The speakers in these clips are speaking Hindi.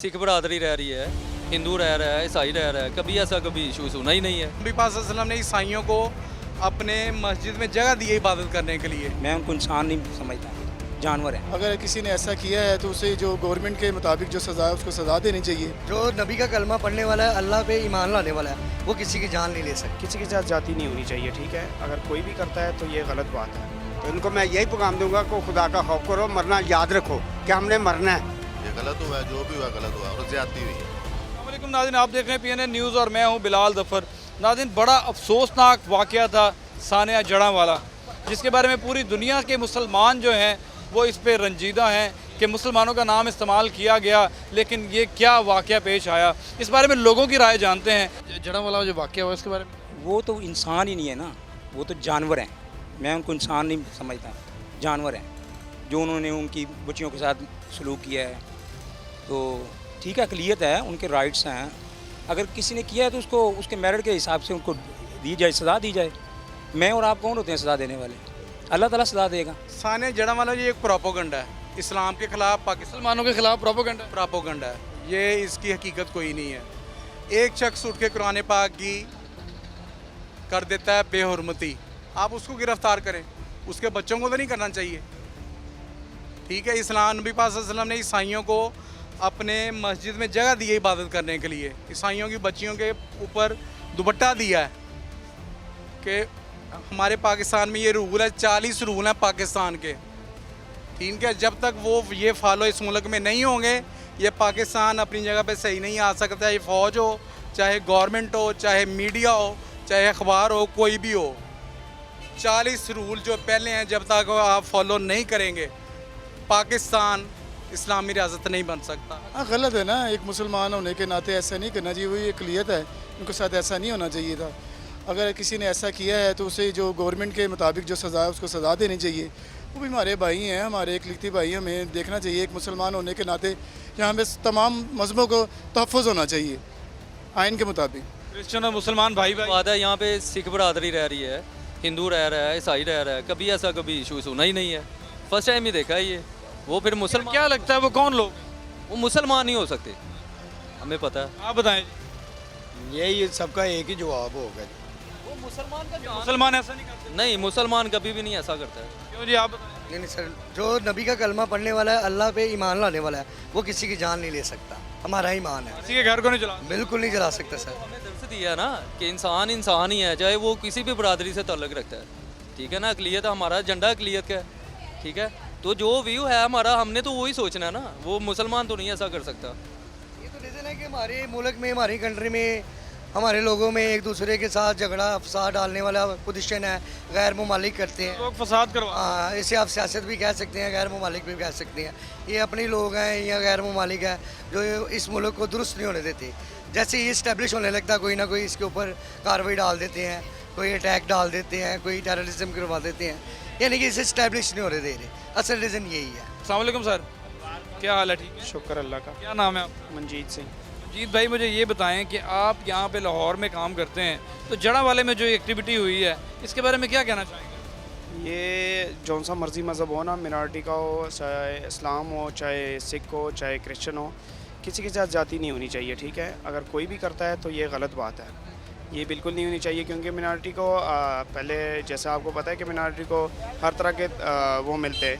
सिख बरादरी रह रही है, हिंदू रह रहा है, ईसाई रह रहा है, कभी ऐसा कभी इशू सुना ही नहीं है। नबी पाक सल्लल्लाहु अलैहि वसल्लम ने ईसाइयों को अपने मस्जिद में जगह दी है इबादत करने के लिए। मैं उनको इंसान नहीं समझता, जानवर है। अगर किसी ने ऐसा किया है तो उसे जो गवर्नमेंट के मुताबिक जो सज़ा है उसको सज़ा देनी चाहिए। जो नबी का कलमा पढ़ने वाला है, अल्लाह पे ईमान लाने वाला है, वो किसी की जान नहीं ले सकता। किसी के साथ जाति नहीं होनी चाहिए, ठीक है। अगर कोई भी करता है तो ये गलत बात है। तो इनको मैं यही पैगाम दूंगा कि खुदा का खौफ करो, मरना याद रखो कि हमने मरना है। ये गलत हुआ है, जो भी हुआ गलत हुआ और ज्यादती हुई है। अस्सलामुअलैकुम नाज़रीन, आप देख रहे हैं PNN न्यूज़ और मैं हूं बिलाल ज़फ़र। नाज़रीन, बड़ा अफसोसनाक वाक़या था सानिया जड़ांवाला, जिसके बारे में पूरी दुनिया के मुसलमान जो हैं वो इस पे रंजीदा हैं कि मुसलमानों का नाम इस्तेमाल किया गया, लेकिन ये क्या वाक़या पेश आया, इस बारे में लोगों की राय जानते हैं। जड़ांवाला जो वाक़या हुआ इसके बारे में वो तो इंसान ही नहीं है ना, वो तो जानवर हैं। मैं उनको इंसान नहीं समझता, जानवर हैं। जो उन्होंने उनकी बच्चियों के साथ सलूक किया है तो ठीक है, अक़लियत है, उनके राइट्स हैं। अगर किसी ने किया है तो उसको उसके मेरिट के हिसाब से उनको दी जाए, सज़ा दी जाए। मैं और आप कौन होते हैं सज़ा देने वाले? अल्लाह ताला सज़ा देगा। सानिया जड़ांवाला ये एक प्रोपोगंडा है, इस्लाम के खिलाफ, पाकिस्तान मुसलमानों के खिलाफ प्रोपोगंडा है। ये इसकी हकीकत कोई नहीं है। एक शख्स उठ के कुरान पाक की कर देता है बेहुरमती, आप उसको गिरफ्तार करें, उसके बच्चों को तो नहीं करना चाहिए। ठीक है, इस्लाम नबी पाक सल्लल्लाहु अलैहि वसल्लम ने ईसाइयों को अपने मस्जिद में जगह दी है इबादत करने के लिए। ईसाइयों की बच्चियों के ऊपर दुपट्टा दिया है कि हमारे पाकिस्तान में ये रूल है, 40 रूल हैं पाकिस्तान के। ठीक है, जब तक वो ये फॉलो इस मुल्क में नहीं होंगे, ये पाकिस्तान अपनी जगह पे सही नहीं आ सकता। चाहे फ़ौज हो, चाहे गवर्नमेंट हो, चाहे मीडिया हो, चाहे अखबार हो, कोई भी हो। 40 रूल जो पहले हैं, जब तक आप फॉलो नहीं करेंगे, पाकिस्तान इस्लामी रियासत नहीं बन सकता। हाँ, गलत है ना, एक मुसलमान होने के नाते ऐसा नहीं करना चाहिए। वही अक़लियत है, उनके साथ ऐसा नहीं होना चाहिए था। अगर किसी ने ऐसा किया है तो उसे जो गवर्नमेंट के मुताबिक जो सज़ा है उसको सज़ा देनी चाहिए। वो भी हमारे भाई हैं, हमारे इकलौते भाई हैं। हमें देखना चाहिए एक मुसलमान होने के नाते यहाँ पे तमाम मज़हबों को तहफ़्फ़ुज़ होना चाहिए आइन के मुताबिक। क्रिश्चियन और मुसलमान भाई बात है, यहाँ पे सिख बरादरी रह रही है, हिंदू रह रहा है, ईसाई रह रहा है, कभी ऐसा कभी इशू सुना ही नहीं है। फर्स्ट टाइम ही देखा है ये। वो फिर मुसलमान, क्या लगता है वो कौन लोग? वो मुसलमान नहीं हो सकते, हमें पता है। आप बताएं। यही सबका एक ही जवाब होगा। वो मुसलमान ऐसा नहीं करते। नहीं, मुसलमान कभी भी नहीं ऐसा करता है। क्यों जी, आप बताएं। नहीं सर, जो नबी का कलमा पढ़ने वाला है, अल्लाह पे ईमान लाने वाला है, वो किसी की जान नहीं ले सकता। हमारा ईमान है, किसी के घर को नहीं चला। बिल्कुल नहीं चला सकता सर। हमें दर्स दिया ना कि इंसान इंसान ही है, चाहे वो किसी भी बरादरी से ताल्लुक़ रखता है। ठीक है ना, अक़लियत हमारा झंडा अक़लियत का है। ठीक है, तो जो व्यू है हमारा, हमने तो वही सोचना है ना। वो मुसलमान तो नहीं ऐसा कर सकता। ये तो रीज़न है कि हमारे मुल्क में, हमारी कंट्री में, हमारे लोगों में एक दूसरे के साथ झगड़ा फसाद डालने वाला पोजीशन है। गैर मुमालिक करते हैं लोग फसाद करवा। हाँ, इसे आप सियासत भी कह सकते हैं, गैर मुमालिक भी कह सकते हैं। ये अपने लोग हैं या गैर मुमालिक है जो इस मुल्क को दुरुस्त नहीं होने देते। जैसे ही इस्टेब्लिश होने लगता है, कोई ना कोई इसके ऊपर कार्रवाई डाल देते हैं, कोई अटैक डाल देते हैं, कोई टेररिज्म करवा देते हैं। यानी कि इसे इस्टेब्लिश नहीं होने दे रहे। असल रीज़न यही है। अस्सलाम वालेकुम सर, क्या हाल है? ठीक है, शुक्र अल्लाह का। क्या नाम है आपका? मंजीत सिंह। जीत भाई, मुझे ये बताएं कि आप यहाँ पे लाहौर में काम करते हैं, तो जड़ांवाले में जो एक्टिविटी हुई है इसके बारे में क्या कहना चाहेंगे? ये जौन सा मर्जी मज़हब हो ना, मिनॉरिटी का हो, चाहे इस्लाम हो, चाहे सिख हो, चाहे क्रिश्चियन हो, किसी के साथ जाति नहीं होनी चाहिए, ठीक है। अगर कोई भी करता है तो ये गलत बात है, ये बिल्कुल नहीं होनी चाहिए। क्योंकि मिनॉरिटी को पहले जैसा आपको पता है कि मिनॉरिटी को हर तरह के वो मिलते हैं,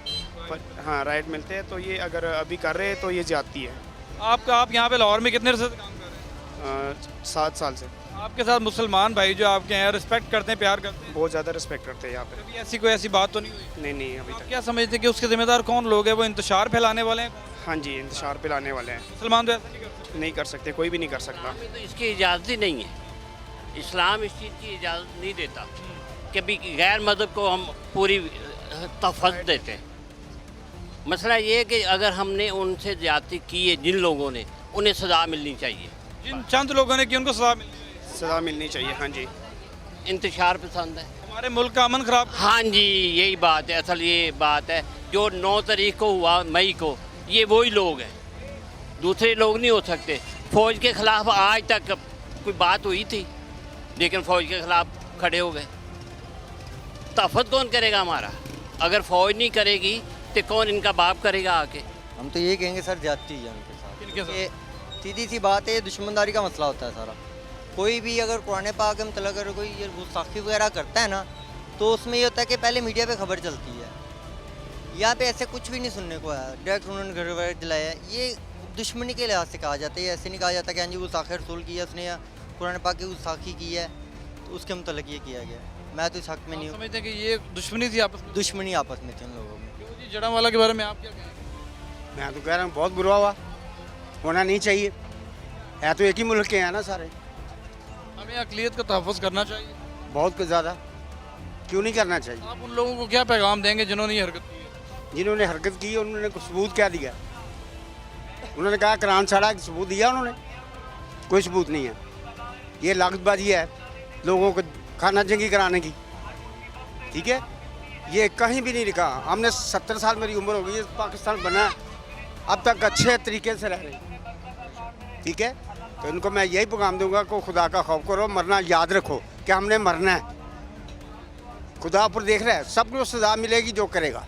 हाँ, राइट मिलते हैं। तो ये अगर अभी कर रहे हैं तो ये ज़्यादती है। आप यहाँ पे लाहौर में कितने अर्से से काम कर रहे हैं? 7 साल से। आपके साथ मुसलमान भाई जो आपके हैं रिस्पेक्ट करते हैं, प्यार करते हैं? बहुत ज़्यादा रिस्पेक्ट करते हैं यहाँ पे। कभी ऐसी कोई ऐसी बात तो नहीं हुई? नहीं, अभी आप तक। क्या समझते हैं कि उसके जिम्मेदार कौन लोग हैं? वो इंतशार फैलाने वाले हैं? हाँ जी, इंतशार पे लाने वाले हैं। मुसलमान तो ऐसा नहीं करते। नहीं कर सकते, कोई भी नहीं कर सकता। तो इसकी इजाज़त ही नहीं है। इस्लाम इस चीज़ की इजाज़त नहीं देता कि भी गैर मज़हब को हम पूरी तफ़्फ़ुज़ देते हैं। मसला ये है कि अगर हमने उनसे ज़्यादती की है, जिन लोगों ने, उन्हें सज़ा मिलनी चाहिए। जिन चंद लोगों ने की उनको सजा मिलनी चाहिए। सज़ा मिलनी चाहिए, हाँ जी। इंतशार पसंद है, हमारे मुल्क का अमन ख़राब। हाँ जी, यही बात है। असल ये बात है जो 9 तारीख को हुआ, मई को, ये वही लोग हैं, दूसरे लोग नहीं हो सकते। फ़ौज के ख़िलाफ़ आज तक कोई बात हुई थी, लेकिन फ़ौज के ख़िलाफ़ खड़े हो गए। तफ़्फ़ुज़ कौन करेगा हमारा? अगर फ़ौज नहीं करेगी तो कौन इनका बाप करेगा आके? हम तो ये कहेंगे सर, जाती है उनके साथ। किनके साथ? ये सीधी सी बात है, दुश्मनदारी का मसला होता है सारा। कोई भी अगर कुरान पाक के मतलब अगर कोई ये गुस्ताखी वगैरह करता है ना, तो उसमें ये होता है कि पहले मीडिया पे खबर चलती है। यहाँ पे ऐसे कुछ भी नहीं सुनने को आया, डायरेक्ट उन्होंने घर वगैरह जलाया। ये दुश्मनी के लिहाज से कहा जाता है, ऐसे नहीं कहा जाता कि हाँ जी गुस्ताखी रसूल की है उसने या कुरान पाक की गुस्ताखी की है तो उसके मतलब ये किया गया। मैं तो इस हक में नहीं हूँ। समझते हैं कि ये दुश्मनी थी आपस में? दुश्मनी आपस में थी उन लोगों में। क्यों जी, जड़ांवाला के बारे में आप क्या कहेंगे? मैं तो कह रहा हूँ बहुत बुरा हुआ, होना नहीं चाहिए। है तो एक ही मुल्क के हैं ना सारे। हमें अक़लियत का तहफ़्फ़ुज़ करना चाहिए। बहुत ज़्यादा, क्यों नहीं करना चाहिए। आप उन लोगों को क्या पैगाम देंगे जिन्होंने ये हरकत की है? जिन्होंने हरकत की उन्होंने सबूत क्या दिया? उन्होंने कहा कुरान छाड़ा, सबूत दिया उन्होंने? कोई सबूत नहीं है। ये लागतबाजी है लोगों को खाना जंगी कराने की, ठीक है। ये कहीं भी नहीं लिखा। हमने 70 साल मेरी उम्र हो गई है, पाकिस्तान बना है, अब तक अच्छे तरीके से रह रहे हैं, ठीक है। तो इनको मैं यही पैगाम दूंगा कि खुदा का खौफ करो, मरना याद रखो कि हमने मरना है। खुदा ऊपर देख रहा है, सबको सज़ा मिलेगी जो करेगा।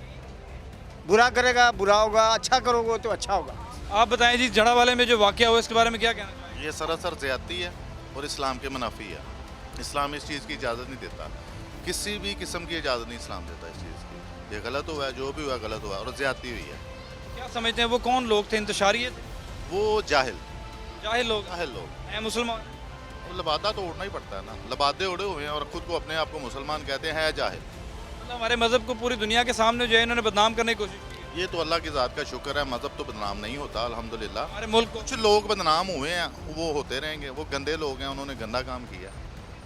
बुरा करेगा बुरा होगा, अच्छा करोगे तो अच्छा होगा। आप बताएं जी, जड़ांवाले में जो वाक़या हुआ इसके बारे में क्या कहना चाहिए? ये सरासर ज़्यादती है और इस्लाम के मुनाफी है। इस्लाम इस चीज़ की इजाज़त नहीं देता, किसी भी किस्म की इजाज़त नहीं इस्लाम देता इस चीज़ की। ये गलत हुआ है, जो भी हुआ गलत हुआ और ज़्यादती हुई है। क्या समझते हैं वो कौन लोग थे? इंतशारिये थे? वो जाहिल जाहिल लोग लोग, मुसलमान? वो लबादा तो ओढ़ना ही पड़ता है ना। लबादे ओढ़े हुए हैं और ख़ुद को अपने आप को मुसलमान कहते हैं जाहिल। मतलब हमारे मज़हब को पूरी दुनिया के सामने जो है इन्होंने बदनाम करने की कोशिश की है। ये तो अल्लाह की ज़ात का शुक्र है, मज़हब तो बदनाम नहीं होता अल्हम्दुलिल्लाह। हमारे मुल्क को कुछ लोग बदनाम हुए हैं, वो होते रहेंगे। वो गंदे लोग हैं, उन्होंने गंदा काम किया।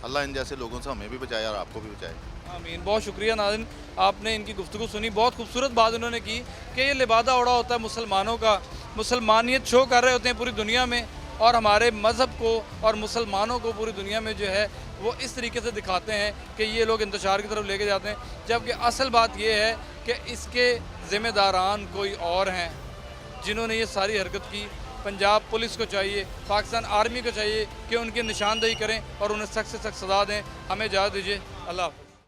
अल्लाह इन जैसे लोगों से हमें भी बचाए और आपको भी बचाए। आमीन। बहुत शुक्रिया नाज़रीन, आपने इनकी गुफ्तगू सुनी। बहुत खूबसूरत बात उन्होंने की कि ये लिबादा ओढ़ा होता है मुसलमानों का, मुसलमानियत शो कर रहे होते हैं पूरी दुनिया में, और हमारे मज़हब को और मुसलमानों को पूरी दुनिया में जो है वो इस तरीके से दिखाते हैं कि ये लोग इंतशार की तरफ लेके जाते हैं। जबकि असल बात ये है कि इसके ज़िम्मेदारान कोई और हैं जिन्होंने ये सारी हरकत की। पंजाब पुलिस को चाहिए, पाकिस्तान आर्मी को चाहिए कि उनकी निशानदेही करें और उन्हें सख्त से सख्त सज़ा दें। हमें इजाज़त दीजिए। अल्लाह हाफ़िज़।